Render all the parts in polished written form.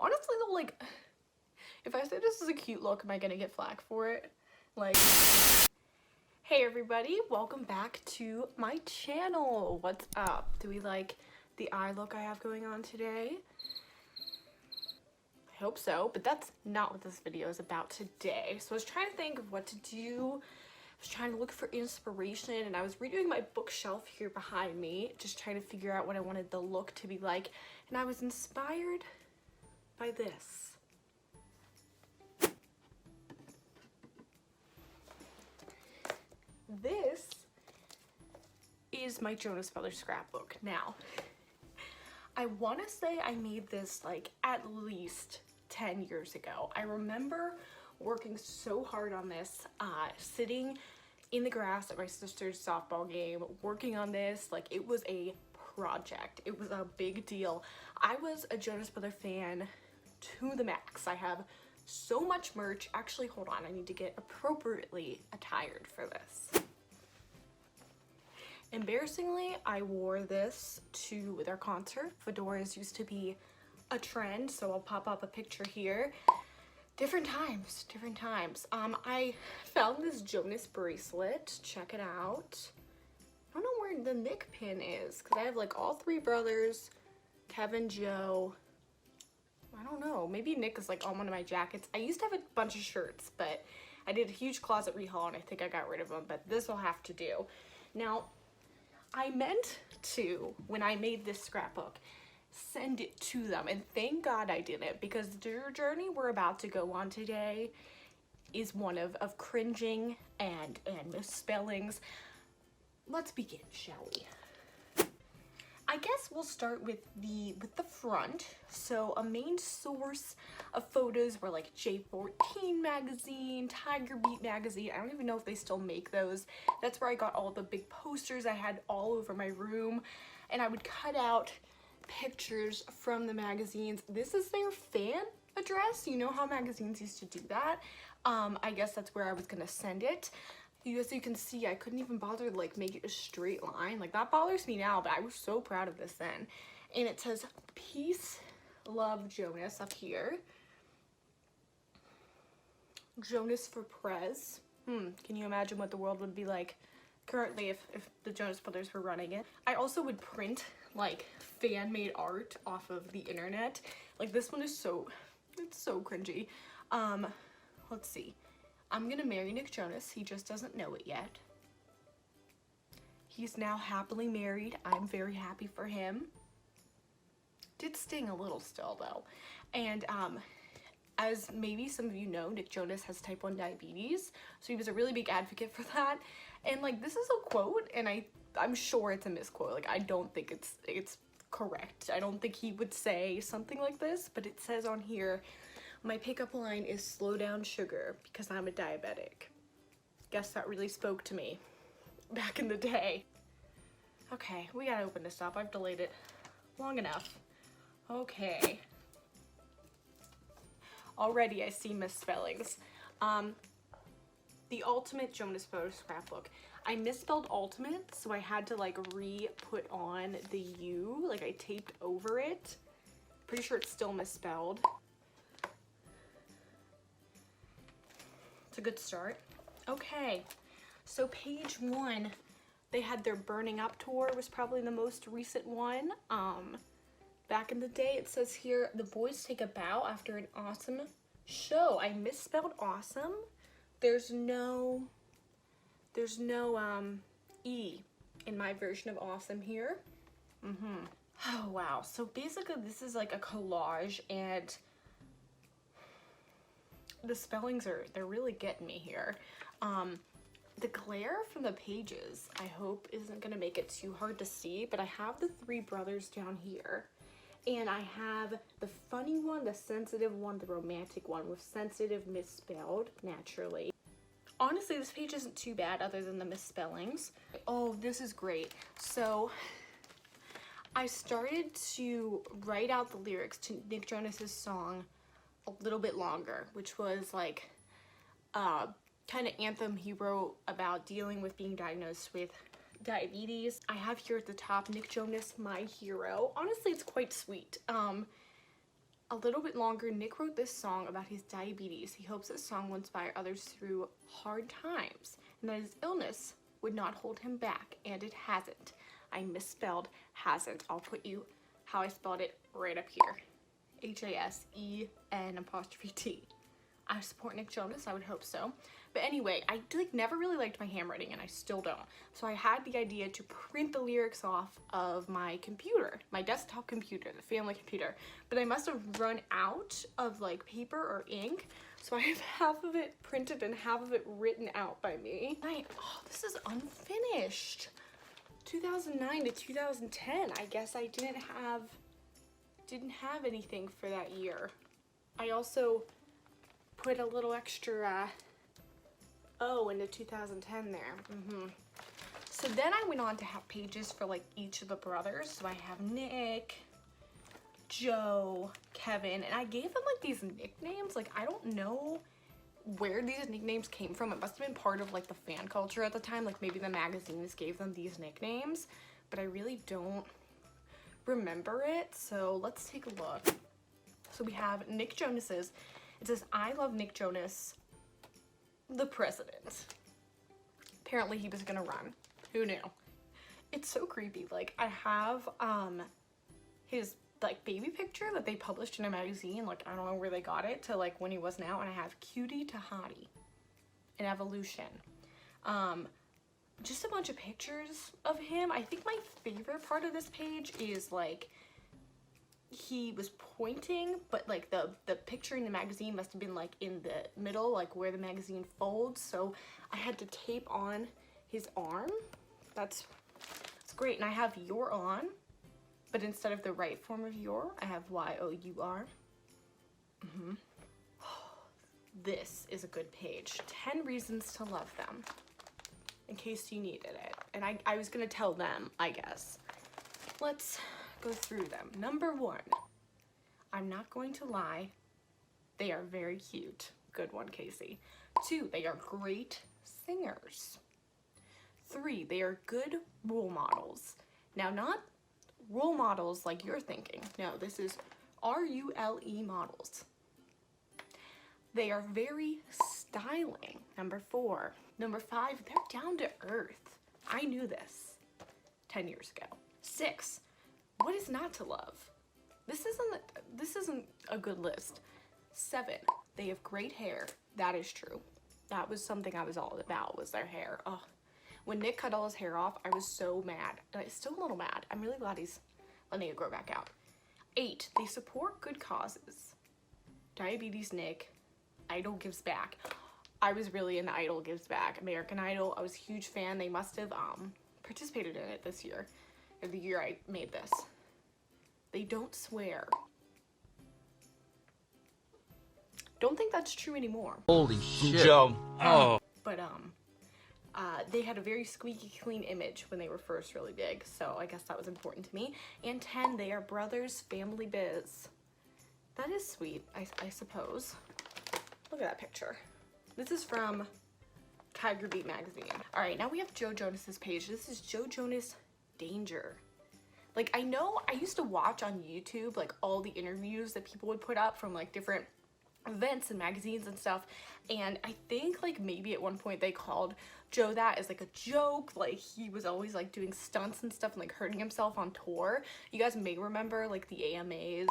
Honestly though, like, if I say this is a cute look, am I gonna get flack for it? Like, hey everybody, welcome back to my channel. What's up? Do we like the eye look I have going on today? I hope so, but that's not what this video is about today. So I was trying to think of what to do. I was trying to look for inspiration, and I was redoing my bookshelf here behind me, just trying to figure out what I wanted the look to be like, and I was inspired by this. This is my Jonas Brothers scrapbook. Now, I want to say I made this like at least 10 years ago. I remember working so hard on this, sitting in the grass at my sister's softball game, working on this. Like, it was a project. It was a big deal. I was a Jonas Brothers fan to the max. I have so much merch. Actually, hold on, I need to get appropriately attired for this. Embarrassingly, I wore this to their concert. Fedoras used to be a trend, so I'll pop up a picture here. Different times, different times. I found this Jonas bracelet. Check it out. I don't know where the Nick pin is, because I have like all three brothers, Kevin, Joe. I don't know, maybe Nick is like on one of my jackets. I used to have a bunch of shirts, but I did a huge closet rehaul and I think I got rid of them, but this will have to do. Now, I meant to, when I made this scrapbook, send it to them, and thank God I didn't, because the journey we're about to go on today is one of cringing and misspellings. Let's begin, shall we? I guess we'll start with the front. So a main source of photos were like J14 magazine, Tiger Beat magazine. I don't even know if they still make those. That's where I got all the big posters I had all over my room, and I would cut out pictures from the magazines. This is their fan address. You know how magazines used to do that? I guess that's where I was gonna send it. As you can see, I couldn't even bother to like make it a straight line. Like, that bothers me now, but I was so proud of this then. And it says, "Peace, love, Jonas" up here. Jonas for Prez. Can you imagine what the world would be like currently if the Jonas Brothers were running it? I also would print like fan-made art off of the internet. Like, this one is it's so cringy. Let's see. I'm gonna marry Nick Jonas. He just doesn't know it yet. He's now happily married. I'm very happy for him. Did sting a little still though. And as maybe some of you know, Nick Jonas has type 1 diabetes, so he was a really big advocate for that. And like, this is a quote, and I'm sure it's a misquote. Like, I don't think it's correct. I don't think he would say something like this, but it says on here, "My pickup line is slow down sugar because I'm a diabetic." Guess that really spoke to me back in the day. Okay, we gotta open this up. I've delayed it long enough. Okay. Already I see misspellings. The Ultimate Jonas Brothers scrapbook. I misspelled ultimate, so I had to like re-put on the U. Like, I taped over it. Pretty sure it's still misspelled. It's a good start. Okay, so page 1, they had their Burning Up tour, was probably the most recent one. Back in the day, it says here, "The boys take a bow after an awesome show." I misspelled awesome. There's no E in my version of awesome here. Oh wow, so basically this is like a collage, and the spellings they're really getting me here. The glare from the pages, I hope isn't gonna make it too hard to see, but I have the three brothers down here, and I have the funny one, the sensitive one, the romantic one, with sensitive misspelled naturally. Honestly, this page isn't too bad other than the misspellings. Oh, this is great. So I started to write out the lyrics to Nick Jonas's song a little bit longer, which was like kind of anthem he wrote about dealing with being diagnosed with diabetes. I have here at the top, Nick Jonas, my hero. Honestly, it's quite sweet. A little bit longer, Nick wrote this song about his diabetes. He hopes this song will inspire others through hard times and that his illness would not hold him back, and it hasn't. I misspelled hasn't. I'll put you how I spelled it right up here. H-A-S-E-N''T. I support Nick Jonas, I would hope so. But anyway, I never really liked my handwriting, and I still don't. So I had the idea to print the lyrics off of my computer, my desktop computer, the family computer. But I must have run out of like paper or ink, so I have half of it printed and half of it written out by me. Oh, this is unfinished. 2009 to 2010. I guess I didn't have anything for that year. I also put a little extra O into 2010 there. So then I went on to have pages for like each of the brothers. So I have Nick, Joe, Kevin, and I gave them like these nicknames. Like, I don't know where these nicknames came from. It must have been part of like the fan culture at the time. Like maybe the magazines gave them these nicknames, but I really don't remember it. So let's take a look. So we have Nick Jonas's. It says, I love Nick Jonas, the president. Apparently he was gonna run. Who knew? It's so creepy. Like, I have his like baby picture that they published in a magazine. Like, I don't know where they got it to like when he was now. And I have cutie to hottie, an evolution. Just a bunch of pictures of him. I think my favorite part of this page is like he was pointing, but like the picture in the magazine must have been like in the middle, like where the magazine folds. So I had to tape on his arm. That's great. And I have you're on, but instead of the right form of your, I have Y-O-U-R. This is a good page. 10 reasons to love them, in case you needed it. And I was gonna tell them, I guess. Let's go through them. Number 1, I'm not going to lie, they are very cute. Good one, Casey. 2, they are great singers. 3, they are good role models. Now, not role models like you're thinking. No, this is R-U-L-E models. They are very styling. Number 4. Number 5, they're down to earth. I knew this 10 years ago. 6, what is not to love? This isn't a good list. 7, they have great hair. That is true. That was something I was all about, was their hair. Oh, when Nick cut all his hair off, I was so mad. And I'm still a little mad. I'm really glad he's letting it grow back out. 8, they support good causes. Diabetes Nick, Idol gives back. I was really into Idol gives back. American Idol, I was a huge fan. They must have participated in it this year, or the year I made this. They don't swear. Don't think that's true anymore. Holy shit. Joe. Oh. But they had a very squeaky clean image when they were first really big, so I guess that was important to me. And 10, they are brothers, family biz. That is sweet, I suppose. Look at that picture. This is from Tiger Beat magazine. All right, now we have Joe Jonas's page. This is Joe Jonas Danger. Like, I know I used to watch on YouTube like all the interviews that people would put up from like different events and magazines and stuff, and I think like maybe at one point they called Joe that as like a joke. Like, he was always like doing stunts and stuff and like hurting himself on tour. You guys may remember like the AMAs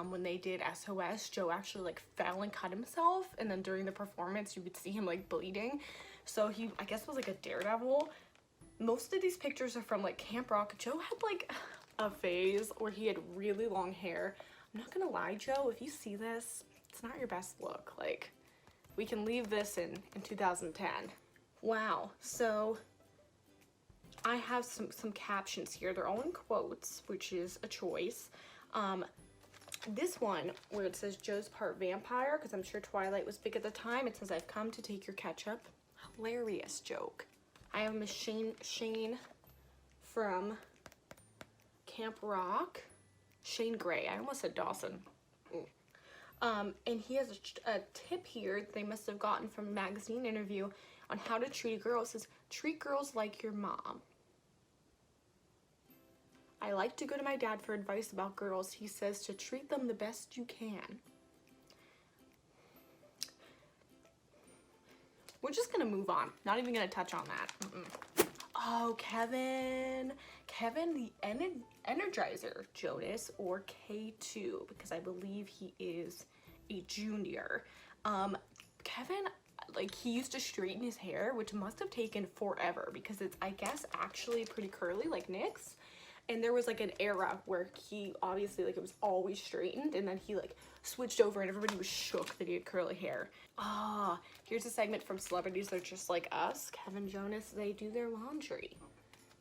when they did SOS. Joe actually like fell and cut himself, and then during the performance you could see him like bleeding. So he, I guess, was like a daredevil. Most of these pictures are from like Camp Rock. Joe had like a phase where he had really long hair. I'm not gonna lie, Joe, if you see this, it's not your best look. Like, we can leave this in 2010. Wow, so I have some captions here. They're all in quotes, which is a choice. This one, where it says Joe's part vampire, because I'm sure Twilight was big at the time, it says, I've come to take your ketchup. Hilarious joke. I have Miss Shane from Camp Rock. Shane Gray. I almost said Dawson. And he has a tip here that they must have gotten from a magazine interview on how to treat a girl. It says, treat girls like your mom. I like to go to my dad for advice about girls. He says to treat them the best you can. We're just gonna move on. Not even gonna touch on that. Oh, Kevin the Energizer Jonas, or K2, because I believe he is a junior. Kevin, like, he used to straighten his hair, which must have taken forever because it's, I guess, actually pretty curly like Nick's. And there was like an era where he obviously, like, it was always straightened, and then he like switched over and everybody was shook that he had curly hair. Here's a segment from celebrities that are just like us. Kevin Jonas, they do their laundry.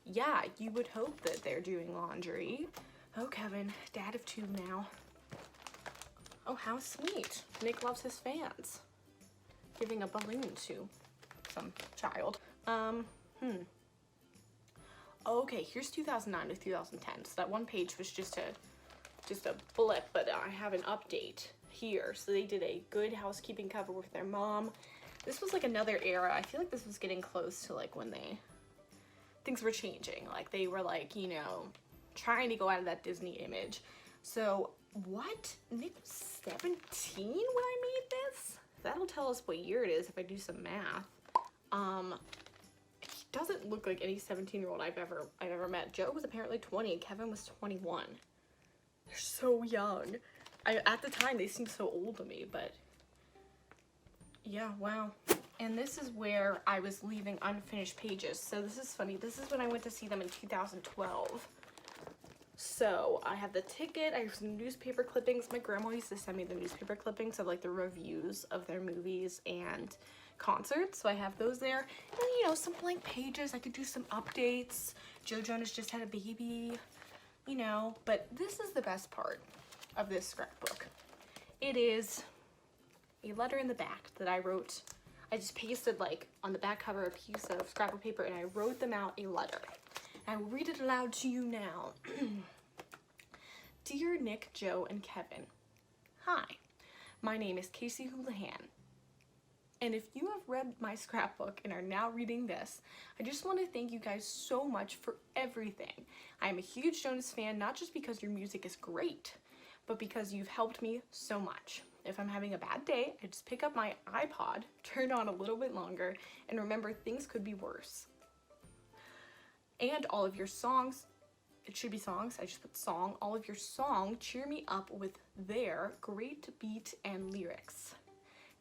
Yeah, you would hope that they're doing laundry. Oh, Kevin, dad of 2 now. Oh, how sweet. Nick loves his fans. Giving a balloon to some child. Okay, here's 2009 to 2010. So that one page was just a blip, but I have an update here. So they did a Good Housekeeping cover with their mom. This was like another era. I feel like this was getting close to like when things were changing. Like they were like, you know, trying to go out of that Disney image. So what? Nick was 17 when I made this? That'll tell us what year it is if I do some math. He doesn't look like any 17-year-old I've ever met. Joe was apparently 20 and Kevin was 21. They're so young. At the time they seemed so old to me, but yeah, wow. And this is where I was leaving unfinished pages. So this is funny. This is when I went to see them in 2012. So I have the ticket, I have some newspaper clippings. My grandma used to send me the newspaper clippings of like the reviews of their movies and concerts. So I have those there. And you know, some blank pages. I could do some updates. Joe Jonas just had a baby, you know. But this is the best part of this scrapbook. It is a letter in the back that I wrote. I just pasted like on the back cover a piece of scrapbook paper and I wrote them out a letter. I will read it aloud to you now. Dear Nick, Joe, and Kevin. Hi, my name is Casey Houlihan. And if you have read my scrapbook and are now reading this, I just want to thank you guys so much for everything. I am a huge Jonas fan, not just because your music is great, but because you've helped me so much. If I'm having a bad day, I just pick up my iPod, turn on a little bit longer, and remember things could be worse. And all of your songs, it should be songs, I just put song, all of your song cheer me up with their great beat and lyrics.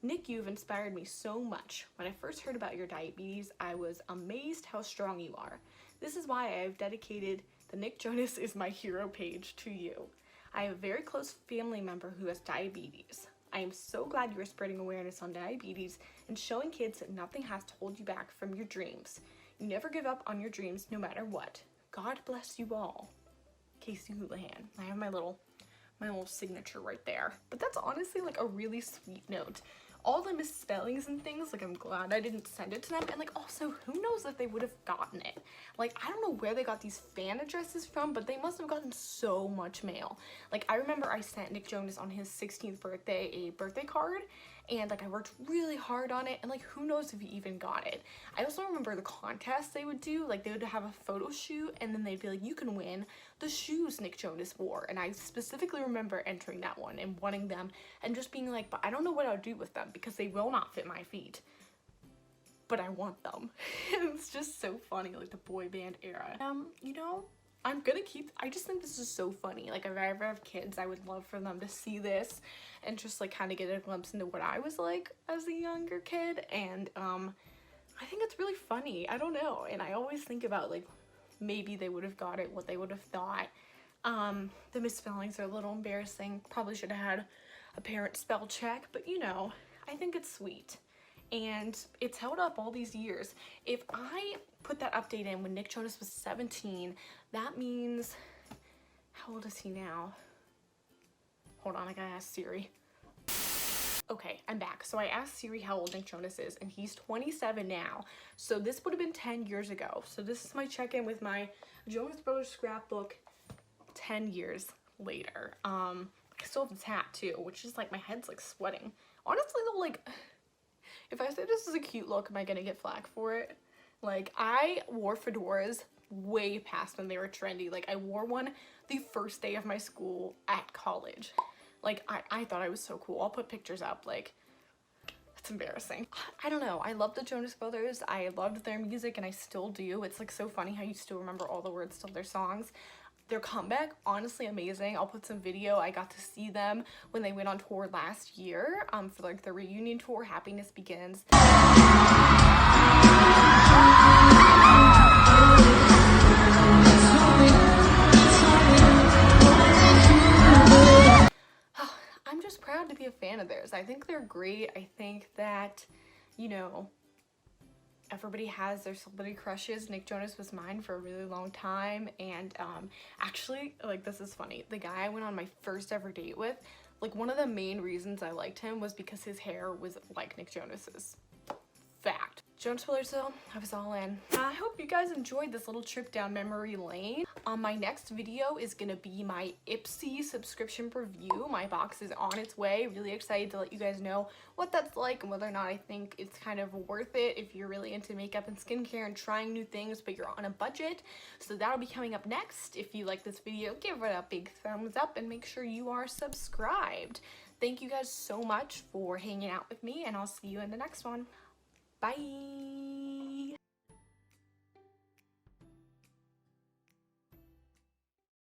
Nick, you've inspired me so much. When I first heard about your diabetes, I was amazed how strong you are. This is why I have dedicated the Nick Jonas is my hero page to you. I have a very close family member who has diabetes. I am so glad you are spreading awareness on diabetes and showing kids that nothing has to hold you back from your dreams. You never give up on your dreams no matter what. God bless you all. Casey Houlihan. I have my little signature right there. But that's honestly like a really sweet note. All the misspellings and things, like I'm glad I didn't send it to them. And like also, who knows if they would have gotten it. Like I don't know where they got these fan addresses from, but they must have gotten so much mail. Like I remember I sent Nick Jonas on his 16th birthday a birthday card, and like I worked really hard on it, and like who knows if he even got it. I also remember the contests they would do, like they would have a photo shoot and then they'd be like, you can win the shoes Nick Jonas wore, and I specifically remember entering that one and wanting them and just being like, but I don't know what I'll do with them because they will not fit my feet, but I want them. It's just so funny, like the boy band era. You know, I just think this is so funny. Like if I ever have kids, I would love for them to see this and just like kind of get a glimpse into what I was like as a younger kid. And I think it's really funny. I don't know. And I always think about like maybe they would have got it, what they would have thought. The misspellings are a little embarrassing. Probably should have had a parent spell check, but you know, I think it's sweet. And it's held up all these years. If I put that update in when Nick Jonas was 17, that means, how old is he now? Hold on, I gotta ask Siri. Okay, I'm back. So I asked Siri how old Nick Jonas is, and he's 27 now. So this would have been 10 years ago. So this is my check-in with my Jonas Brothers scrapbook 10 years later. I still have the tat too, which is like, my head's like sweating. Honestly though, like, if I say this is a cute look, am I gonna get flack for it? Like, I wore fedoras way past when they were trendy. Like I wore one the first day of my school at college. Like I thought I was so cool. I'll put pictures up. Like, it's embarrassing. I don't know. I love the Jonas Brothers. I loved their music and I still do. It's like so funny how you still remember all the words to their songs. Their comeback, honestly amazing. I'll put some video. I got to see them when they went on tour last year for like the reunion tour, Happiness Begins. I'm just proud to be a fan of theirs. I think they're great. I think that, you know, everybody has their celebrity crushes. Nick Jonas was mine for a really long time. And actually, like, this is funny. The guy I went on my first ever date with, like, one of the main reasons I liked him was because his hair was like Nick Jonas's. Fact. Jonas Brothers though, I was all in. I hope you guys enjoyed this little trip down memory lane. My next video is gonna be my Ipsy subscription review. My box is on its way. Really excited to let you guys know what that's like and whether or not I think it's kind of worth it if you're really into makeup and skincare and trying new things but you're on a budget. So that'll be coming up next. If you like this video, give it a big thumbs up and make sure you are subscribed. Thank you guys so much for hanging out with me and I'll see you in the next one. Bye!